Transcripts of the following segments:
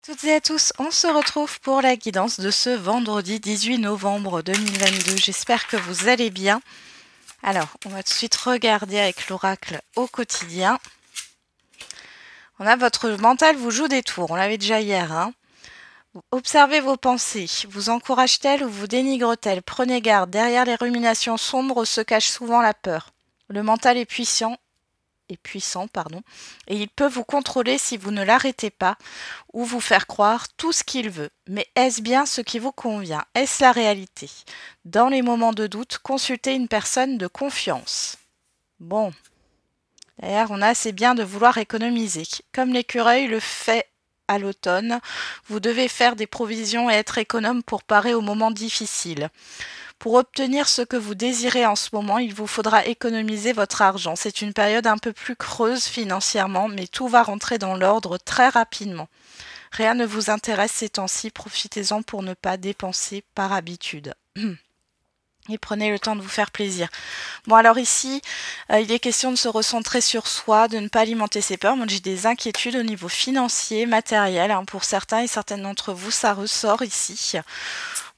Toutes et à tous, on se retrouve pour la guidance de ce vendredi 18 novembre 2022. J'espère que vous allez bien. Alors, on va tout de suite regarder avec l'oracle au quotidien. On a votre mental vous joue des tours, on l'avait déjà hier. Observez vos pensées. Vous encourage-t-elle ou vous dénigre-t-elle? Prenez garde, derrière les ruminations sombres se cache souvent la peur. Le mental est puissant, et il peut vous contrôler si vous ne l'arrêtez pas ou vous faire croire tout ce qu'il veut. Mais est-ce bien ce qui vous convient? Est-ce la réalité? Dans les moments de doute, consultez une personne de confiance. Bon. D'ailleurs, c'est bien de vouloir économiser. Comme l'écureuil le fait à l'automne, vous devez faire des provisions et être économe pour parer aux moments difficiles. Pour obtenir ce que vous désirez en ce moment, il vous faudra économiser votre argent. C'est une période un peu plus creuse financièrement, mais tout va rentrer dans l'ordre très rapidement. Rien ne vous intéresse ces temps-ci, profitez-en pour ne pas dépenser par habitude. Et prenez le temps de vous faire plaisir. Bon, alors ici, il est question de se recentrer sur soi, de ne pas alimenter ses peurs. Moi, j'ai des inquiétudes au niveau financier, matériel. Pour certains et certaines d'entre vous, ça ressort ici.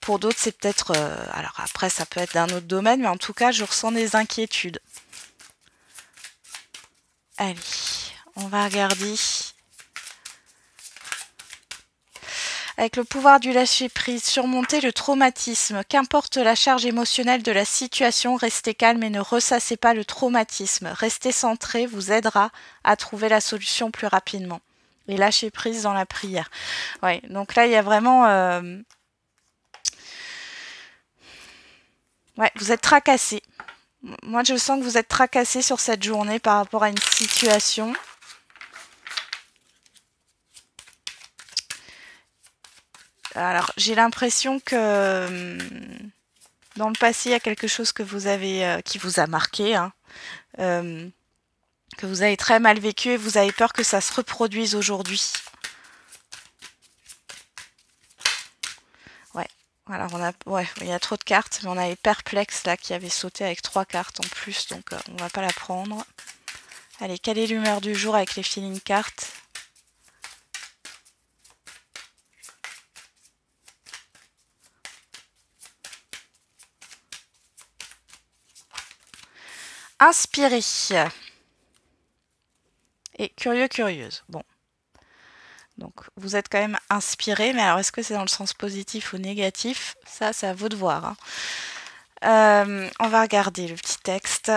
Pour d'autres, c'est peut-être... alors après, ça peut être d'un autre domaine, mais en tout cas, je ressens des inquiétudes. Allez, on va regarder. Avec le pouvoir du lâcher-prise, surmonter le traumatisme. Qu'importe la charge émotionnelle de la situation, restez calme et ne ressassez pas le traumatisme. Restez centré vous aidera à trouver la solution plus rapidement. Et lâcher prise dans la prière. Ouais, donc là, il y a vraiment... Ouais, vous êtes tracassé. Moi, je sens que vous êtes tracassé sur cette journée par rapport à une situation. Alors, j'ai l'impression que dans le passé, il y a quelque chose que vous avez, qui vous a marqué, que vous avez très mal vécu et vous avez peur que ça se reproduise aujourd'hui. Ouais, alors il y a trop de cartes, mais on avait perplexe là qui avait sauté avec 3 cartes en plus, donc on va pas la prendre. Allez, quelle est l'humeur du jour avec les feeling cartes? Inspiré. Et curieux, curieuse. Bon. Donc, vous êtes quand même inspiré, mais alors est-ce que c'est dans le sens positif ou négatif? Ça, c'est à vous de voir. On va regarder le petit texte.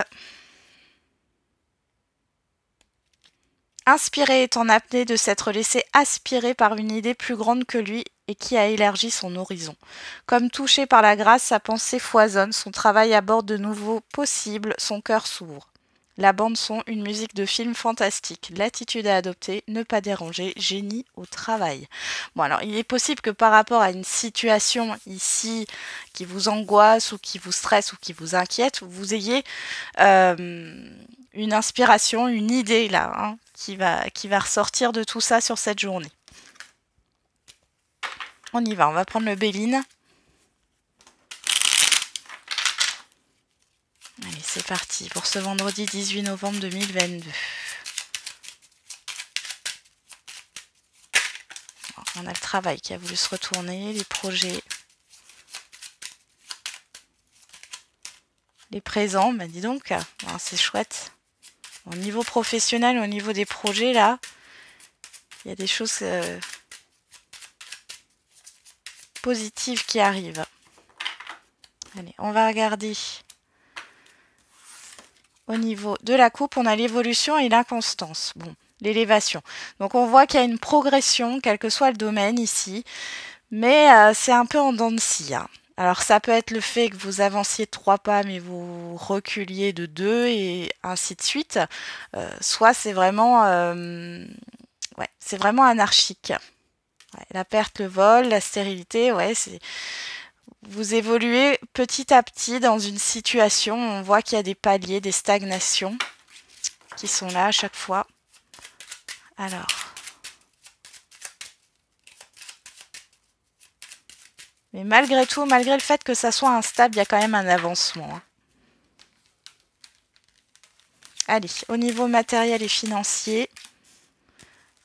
Inspiré est en apnée de s'être laissé aspirer par une idée plus grande que lui et qui a élargi son horizon. Comme touché par la grâce, sa pensée foisonne, son travail aborde de nouveaux possibles, son cœur s'ouvre. La bande-son, une musique de film fantastique. L'attitude à adopter, ne pas déranger, génie au travail. Bon, alors, il est possible que par rapport à une situation ici qui vous angoisse ou qui vous stresse ou qui vous inquiète, vous ayez une inspiration, une idée là, qui va ressortir de tout ça sur cette journée. On y va, on va prendre le Béline. Allez, c'est parti pour ce vendredi 18 novembre 2022. On a le travail qui a voulu se retourner, les projets, les présents, bah dis donc, c'est chouette. Au niveau professionnel, au niveau des projets, là, il y a des choses positives qui arrivent. Allez, on va regarder. Au niveau de la coupe, on a l'évolution et l'inconstance. Bon, l'élévation. Donc on voit qu'il y a une progression, quel que soit le domaine ici, mais c'est un peu en dents de scie. Alors ça peut être le fait que vous avanciez 3 pas mais vous reculiez de 2 et ainsi de suite. Soit c'est vraiment, c'est vraiment anarchique. Ouais, la perte, le vol, la stérilité, c'est... Vous évoluez petit à petit dans une situation, on voit qu'il y a des paliers, des stagnations qui sont là à chaque fois. Alors... Mais malgré tout, malgré le fait que ça soit instable, il y a quand même un avancement. Allez, au niveau matériel et financier,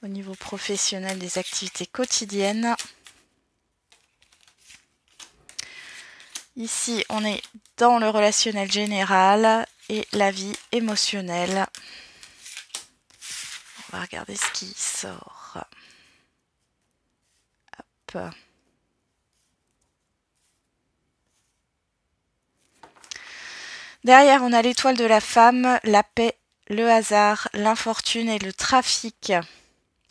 au niveau professionnel des activités quotidiennes. Ici, on est dans le relationnel général et la vie émotionnelle. On va regarder ce qui sort. Hop. Derrière, on a l'étoile de la femme, la paix, le hasard, l'infortune et le trafic.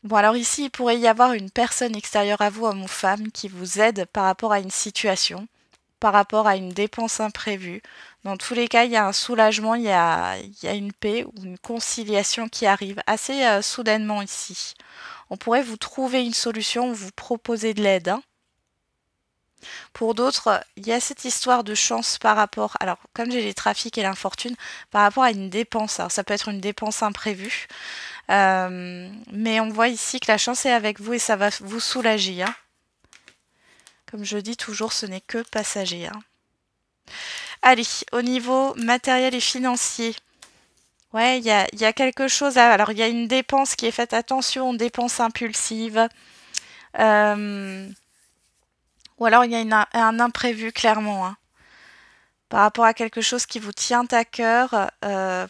Bon, alors ici, il pourrait y avoir une personne extérieure à vous, homme ou femme, qui vous aide par rapport à une situation, par rapport à une dépense imprévue. Dans tous les cas, il y a un soulagement, il y a une paix ou une conciliation qui arrive assez soudainement ici. On pourrait vous trouver une solution ou vous proposer de l'aide. Pour d'autres, il y a cette histoire de chance par rapport, alors comme j'ai les trafics et l'infortune, par rapport à une dépense. Alors ça peut être une dépense imprévue, mais on voit ici que la chance est avec vous et ça va vous soulager. Comme je dis toujours, ce n'est que passager. Allez, au niveau matériel et financier, ouais, il y a quelque chose. Alors il y a une dépense qui est faite, attention, dépense impulsive. Ou alors il y a un imprévu clairement, par rapport à quelque chose qui vous tient à cœur.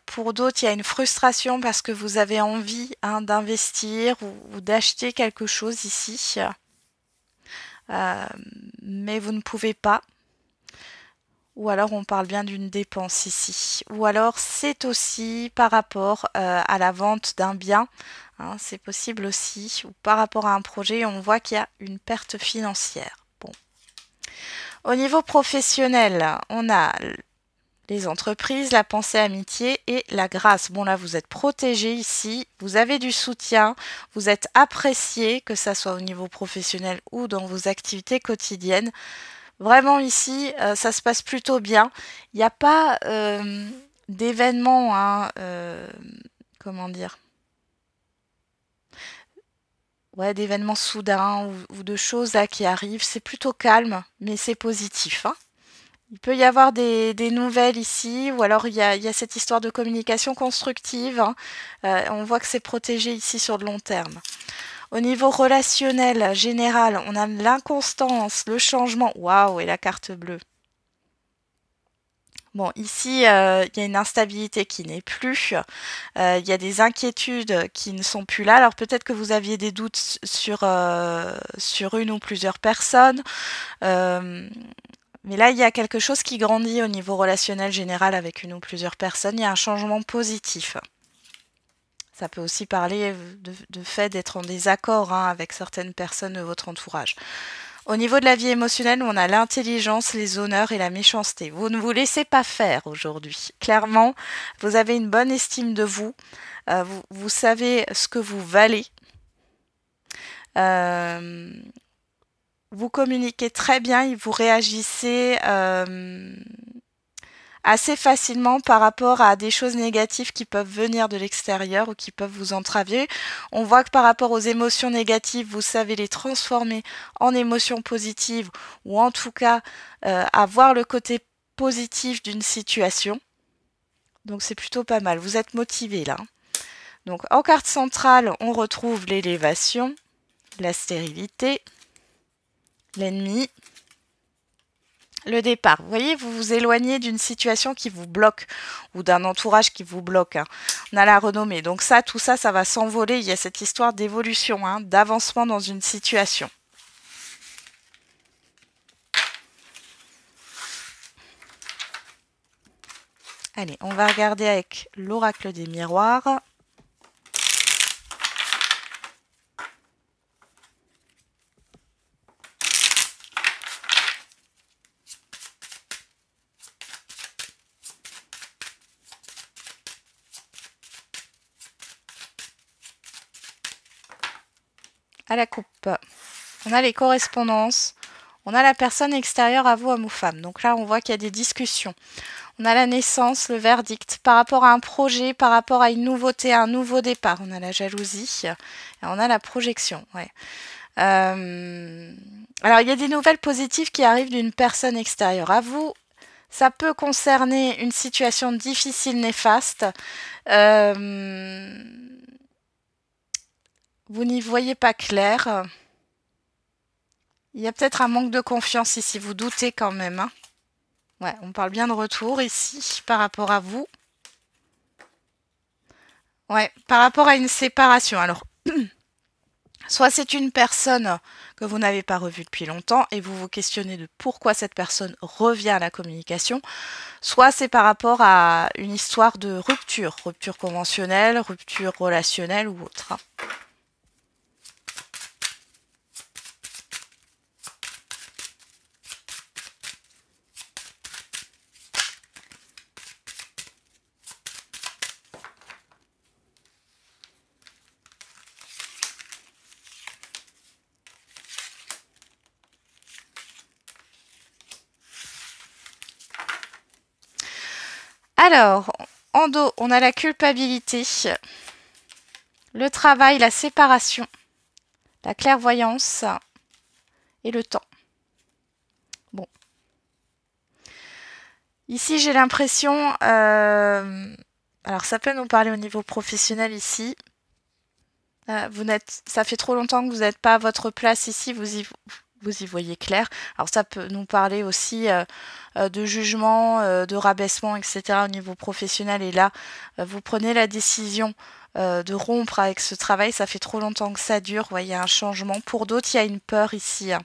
Pour d'autres, il y a une frustration parce que vous avez envie d'investir ou d'acheter quelque chose ici, mais vous ne pouvez pas. Ou alors on parle bien d'une dépense ici. Ou alors c'est aussi par rapport à la vente d'un bien. C'est possible aussi. Ou par rapport à un projet, on voit qu'il y a une perte financière. Bon. Au niveau professionnel, on a les entreprises, la pensée amitié et la grâce. Bon là, vous êtes protégé ici, vous avez du soutien, vous êtes apprécié, que ça soit au niveau professionnel ou dans vos activités quotidiennes. Vraiment ici, ça se passe plutôt bien. Il n'y a pas d'événements, comment dire, ouais, d'événements soudains ou de choses là qui arrivent. C'est plutôt calme, mais c'est positif. Il peut y avoir des nouvelles ici, ou alors il y a cette histoire de communication constructive. On voit que c'est protégé ici sur le long terme. Au niveau relationnel général, on a l'inconstance, le changement. Waouh, et la carte bleue. Bon, ici, il y a une instabilité qui n'est plus. Il y a des inquiétudes qui ne sont plus là. Alors peut-être que vous aviez des doutes sur une ou plusieurs personnes. Mais là, il y a quelque chose qui grandit au niveau relationnel général avec une ou plusieurs personnes. Il y a un changement positif. Ça peut aussi parler de fait d'être en désaccord avec certaines personnes de votre entourage. Au niveau de la vie émotionnelle, on a l'intelligence, les honneurs et la méchanceté. Vous ne vous laissez pas faire aujourd'hui. Clairement, vous avez une bonne estime de vous. Vous savez ce que vous valez. Vous communiquez très bien et vous réagissez assez facilement par rapport à des choses négatives qui peuvent venir de l'extérieur ou qui peuvent vous entraver. On voit que par rapport aux émotions négatives, vous savez les transformer en émotions positives ou en tout cas avoir le côté positif d'une situation. Donc c'est plutôt pas mal. Vous êtes motivé là. Donc en carte centrale, on retrouve l'élévation, la stérilité, l'ennemi, le départ. Vous voyez, vous vous éloignez d'une situation qui vous bloque ou d'un entourage qui vous bloque. On a la renommée. Donc ça, tout ça, ça va s'envoler. Il y a cette histoire d'évolution, d'avancement dans une situation. Allez, on va regarder avec l'oracle des miroirs. À la coupe, on a les correspondances, on a la personne extérieure à vous, homme ou femme. Donc là, on voit qu'il y a des discussions. On a la naissance, le verdict, par rapport à un projet, par rapport à une nouveauté, un nouveau départ. On a la jalousie et on a la projection. Ouais. Alors, il y a des nouvelles positives qui arrivent d'une personne extérieure à vous. Ça peut concerner une situation difficile, néfaste. vous n'y voyez pas clair. Il y a peut-être un manque de confiance ici, vous doutez quand même. Hein. Ouais, on parle bien de retour ici par rapport à vous. Ouais, par rapport à une séparation. Alors, soit c'est une personne que vous n'avez pas revue depuis longtemps et vous vous questionnez de pourquoi cette personne revient à la communication, soit c'est par rapport à une histoire de rupture, rupture conventionnelle, rupture relationnelle ou autre. Alors, en dos, on a la culpabilité, le travail, la séparation, la clairvoyance et le temps. Bon. Ici, j'ai l'impression... alors, ça peut nous parler au niveau professionnel ici. Ça fait trop longtemps que vous n'êtes pas à votre place ici, vous y voyez clair. Alors ça peut nous parler aussi de jugement, de rabaissement, etc. au niveau professionnel. Et là, vous prenez la décision de rompre avec ce travail. Ça fait trop longtemps que ça dure. Il y a un changement. Pour d'autres, il y a une peur ici. Hein.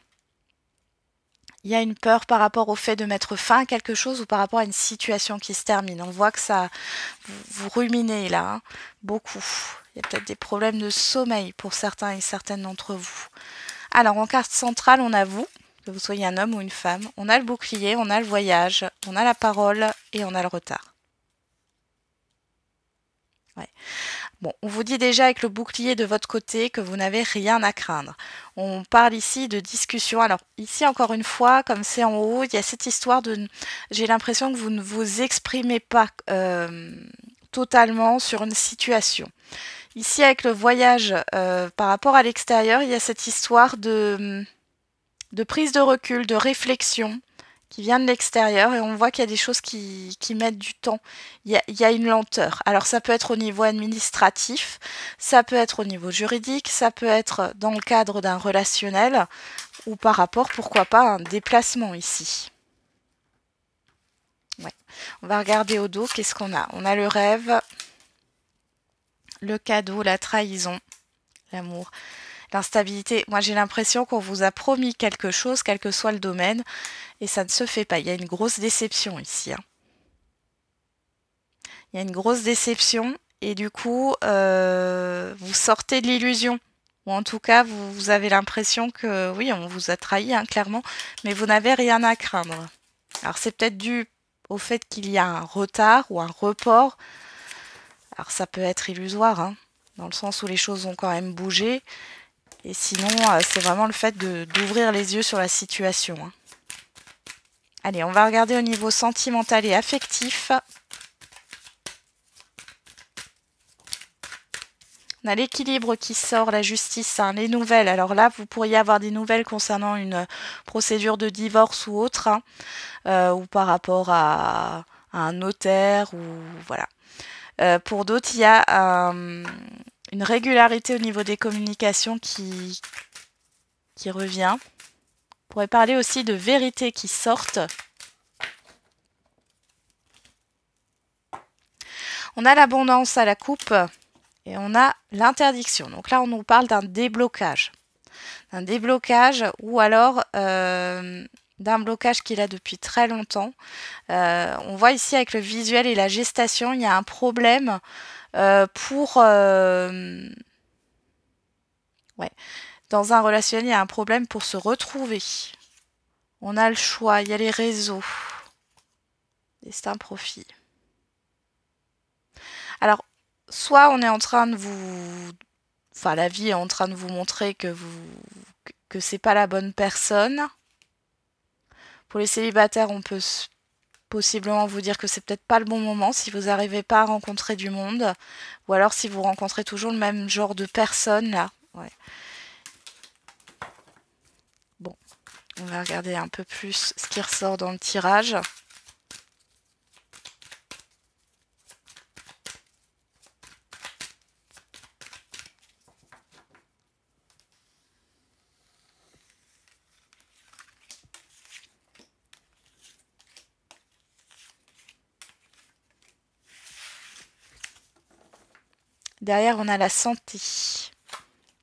Il y a une peur par rapport au fait de mettre fin à quelque chose ou par rapport à une situation qui se termine. On voit que ça, vous ruminez là, hein, beaucoup. Il y a peut-être des problèmes de sommeil pour certains et certaines d'entre vous. Alors, en carte centrale, on a vous, que vous soyez un homme ou une femme. On a le bouclier, on a le voyage, on a la parole et on a le retard. Ouais. Bon, on vous dit déjà avec le bouclier de votre côté que vous n'avez rien à craindre. On parle ici de discussion. Alors ici, encore une fois, comme c'est en haut, il y a cette histoire de... J'ai l'impression que vous ne vous exprimez pas totalement sur une situation. Ici, avec le voyage par rapport à l'extérieur, il y a cette histoire de prise de recul, de réflexion qui vient de l'extérieur et on voit qu'il y a des choses qui mettent du temps. Il y a une lenteur. Alors ça peut être au niveau administratif, ça peut être au niveau juridique, ça peut être dans le cadre d'un relationnel ou par rapport, pourquoi pas, à un déplacement ici. Ouais. On va regarder au dos, qu'est-ce qu'on a? On a le rêve, le cadeau, la trahison, l'amour. L'instabilité, moi j'ai l'impression qu'on vous a promis quelque chose, quel que soit le domaine, et ça ne se fait pas. Il y a une grosse déception ici. Hein. Il y a une grosse déception, et du coup, vous sortez de l'illusion. Ou en tout cas, vous avez l'impression que, oui, on vous a trahi, hein, clairement, mais vous n'avez rien à craindre. Alors c'est peut-être dû au fait qu'il y a un retard ou un report. Alors ça peut être illusoire, hein, dans le sens où les choses ont quand même bougé. Et sinon, c'est vraiment le fait d'ouvrir les yeux sur la situation. Hein. Allez, on va regarder au niveau sentimental et affectif. On a l'équilibre qui sort, la justice, hein, les nouvelles. Alors là, vous pourriez avoir des nouvelles concernant une procédure de divorce ou autre, hein, ou par rapport à un notaire, ou voilà. Pour d'autres, il y a une régularité au niveau des communications qui revient. On pourrait parler aussi de vérités qui sortent. On a l'abondance à la coupe et on a l'interdiction. Donc là, on nous parle d'un déblocage. Un déblocage ou alors d'un blocage qu'il a depuis très longtemps. On voit ici avec le visuel et la gestation, il y a un problème pour... ouais. Dans un relationnel, il y a un problème pour se retrouver. On a le choix, il y a les réseaux. Destin, profit. Alors, soit on est en train de vous... Enfin, la vie est en train de vous montrer que c'est pas la bonne personne. Pour les célibataires, on peut possiblement vous dire que c'est peut-être pas le bon moment si vous n'arrivez pas à rencontrer du monde. Ou alors si vous rencontrez toujours le même genre de personne, là. Ouais. Bon, on va regarder un peu plus ce qui ressort dans le tirage. Derrière, on a la santé,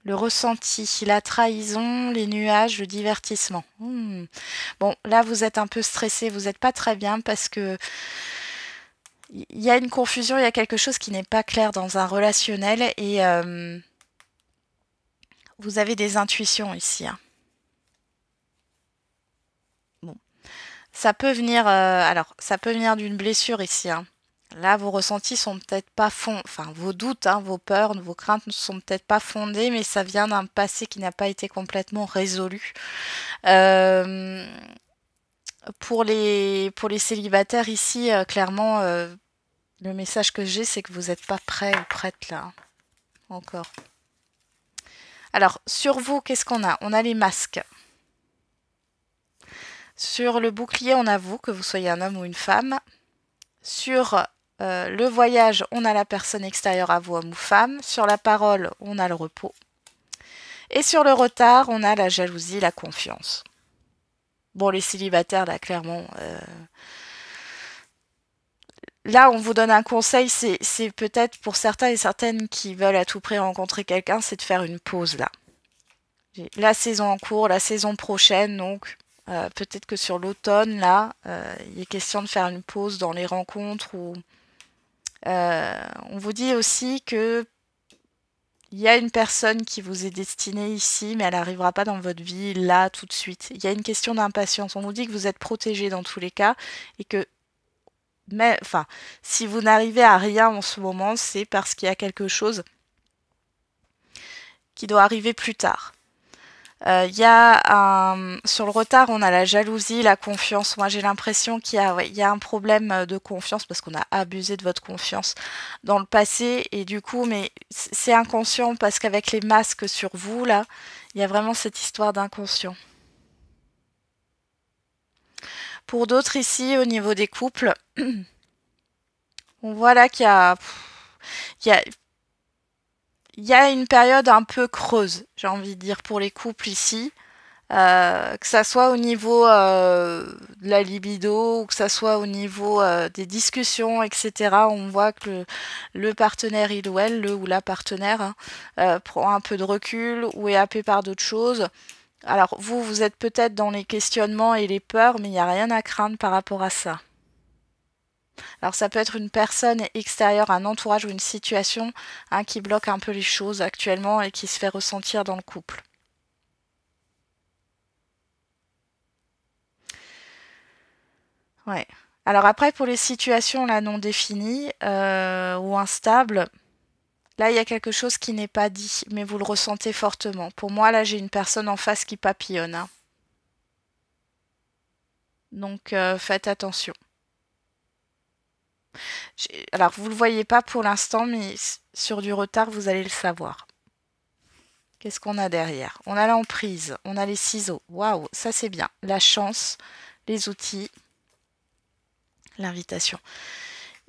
le ressenti, la trahison, les nuages, le divertissement. Bon, là, vous êtes un peu stressé, vous n'êtes pas très bien parce que il y a une confusion, il y a quelque chose qui n'est pas clair dans un relationnel et vous avez des intuitions ici. Hein. Bon, ça peut venir, alors ça peut venir d'une blessure ici. Hein. Là, vos ressentis sont peut-être pas enfin vos doutes, hein, vos peurs, vos craintes ne sont peut-être pas fondées, mais ça vient d'un passé qui n'a pas été complètement résolu. Pour les célibataires ici, clairement, le message que j'ai, c'est que vous n'êtes pas prêt ou prête là, hein, encore. Alors, sur vous, qu'est-ce qu'on a? On a les masques. Sur le bouclier, on a vous, que vous soyez un homme ou une femme. Sur le voyage, on a la personne extérieure à vous, homme ou femme. Sur la parole, on a le repos. Et sur le retard, on a la jalousie, la confiance. Bon, les célibataires, là, clairement... Là, on vous donne un conseil, c'est peut-être pour certains et certaines qui veulent à tout prix rencontrer quelqu'un, c'est de faire une pause, là. La saison en cours, la saison prochaine, donc... peut-être que sur l'automne, là, il est question de faire une pause dans les rencontres où on vous dit aussi que il y a une personne qui vous est destinée ici, mais elle n'arrivera pas dans votre vie là tout de suite. Il y a une question d'impatience. On vous dit que vous êtes protégé dans tous les cas et que enfin, si vous n'arrivez à rien en ce moment, c'est parce qu'il y a quelque chose qui doit arriver plus tard. Sur le retard, on a la jalousie, la confiance. Moi, j'ai l'impression qu'il y a un problème de confiance parce qu'on a abusé de votre confiance dans le passé. Et du coup, mais c'est inconscient parce qu'avec les masques sur vous, là, il y a vraiment cette histoire d'inconscient. Pour d'autres ici, au niveau des couples, on voit là qu'il y a une période un peu creuse, j'ai envie de dire, pour les couples ici. Que ça soit au niveau de la libido ou que ça soit au niveau des discussions, etc. On voit que le partenaire, il ou elle, le ou la partenaire, hein, prend un peu de recul ou est happé par d'autres choses. Alors vous êtes peut-être dans les questionnements et les peurs, mais il n'y a rien à craindre par rapport à ça. Alors ça peut être une personne extérieure, un entourage ou une situation hein, qui bloque un peu les choses actuellement et qui se fait ressentir dans le couple. Ouais. Alors après, pour les situations là non définies ou instables, là il y a quelque chose qui n'est pas dit, mais vous le ressentez fortement. Pour moi, là j'ai une personne en face qui papillonne. Hein. Donc faites attention. Alors vous ne le voyez pas pour l'instant, mais sur du retard, vous allez le savoir. Qu'est-ce qu'on a derrière? On a l'emprise, on a les ciseaux. Waouh, ça c'est bien. La chance, les outils, l'invitation.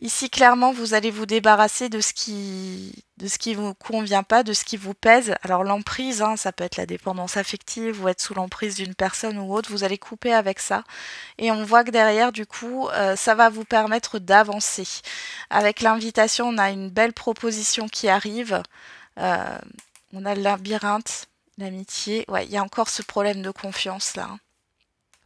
Ici, clairement, vous allez vous débarrasser de ce qui vous convient pas, de ce qui vous pèse. Alors l'emprise, hein, ça peut être la dépendance affective ou être sous l'emprise d'une personne ou autre. Vous allez couper avec ça. Et on voit que derrière, du coup, ça va vous permettre d'avancer. Avec l'invitation, on a une belle proposition qui arrive. On a le labyrinthe, l'amitié. Ouais, il y a encore ce problème de confiance là. Hein.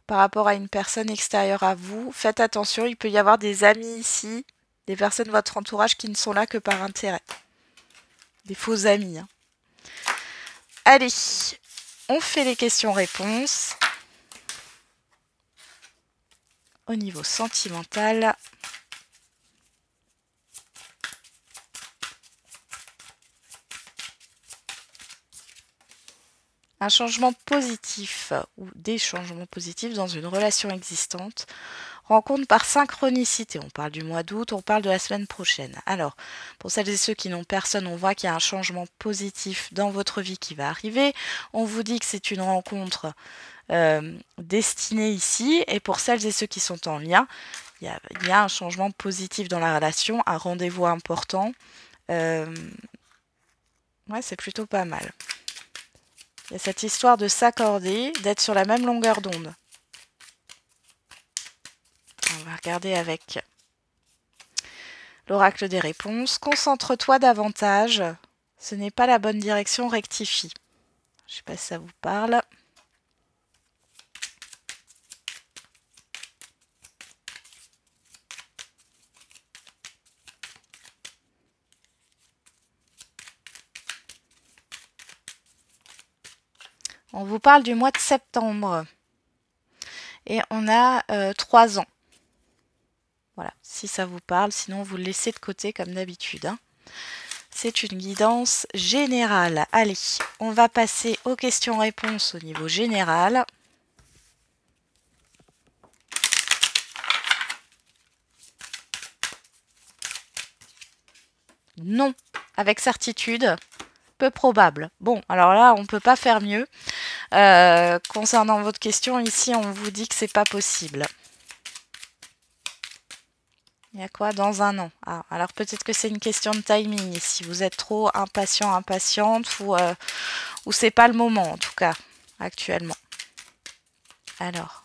Par rapport à une personne extérieure à vous. Faites attention, il peut y avoir des amis ici, des personnes de votre entourage qui ne sont là que par intérêt. Des faux amis. Hein. Allez, on fait les questions-réponses. Au niveau sentimental. Un changement positif ou des changements positifs dans une relation existante. Rencontre par synchronicité. On parle du mois d'août, on parle de la semaine prochaine. Alors, pour celles et ceux qui n'ont personne, on voit qu'il y a un changement positif dans votre vie qui va arriver. On vous dit que c'est une rencontre destinée ici. Et pour celles et ceux qui sont en lien, il y a un changement positif dans la relation, un rendez-vous important. Ouais, c'est plutôt pas mal. Il y a cette histoire de s'accorder, d'être sur la même longueur d'onde. On va regarder avec L'oracle des réponses. Concentre-toi davantage. Ce n'est pas la bonne direction, rectifie. Je ne sais pas si ça vous parle. On vous parle du mois de septembre. Et on a 3 ans. Voilà, si ça vous parle, sinon vous le laissez de côté comme d'habitude. Hein. C'est une guidance générale. Allez, on va passer aux questions-réponses au niveau général. Non, avec certitude. Peu probable. Bon, alors là, on ne peut pas faire mieux. Concernant votre question, ici, on vous dit que c'est pas possible. Il y a quoi dans un an? Ah, alors peut-être que c'est une question de timing. Si vous êtes trop impatient, impatiente, ou c'est pas le moment, en tout cas, actuellement. Alors,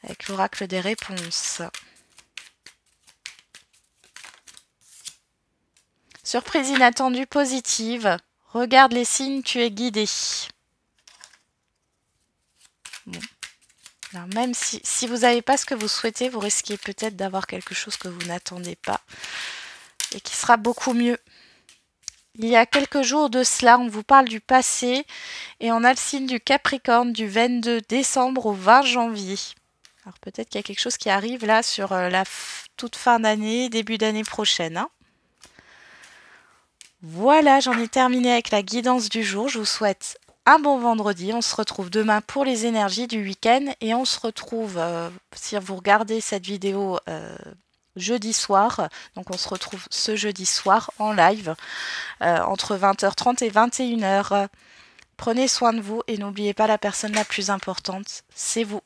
avec l'oracle des réponses. Surprise inattendue positive. Regarde les signes, tu es guidé. Bon. Alors même si vous n'avez pas ce que vous souhaitez, vous risquez peut-être d'avoir quelque chose que vous n'attendez pas et qui sera beaucoup mieux. Il y a quelques jours de cela, on vous parle du passé et on a le signe du Capricorne du 22 décembre au 20 janvier. Alors peut-être qu'il y a quelque chose qui arrive là sur la toute fin d'année, début d'année prochaine. Hein. Voilà, j'en ai terminé avec la guidance du jour. Je vous souhaite un bon vendredi. On se retrouve demain pour les énergies du week-end. Et on se retrouve, si vous regardez cette vidéo jeudi soir, donc on se retrouve ce jeudi soir en live entre 20h30 et 21h. Prenez soin de vous et n'oubliez pas la personne la plus importante, c'est vous.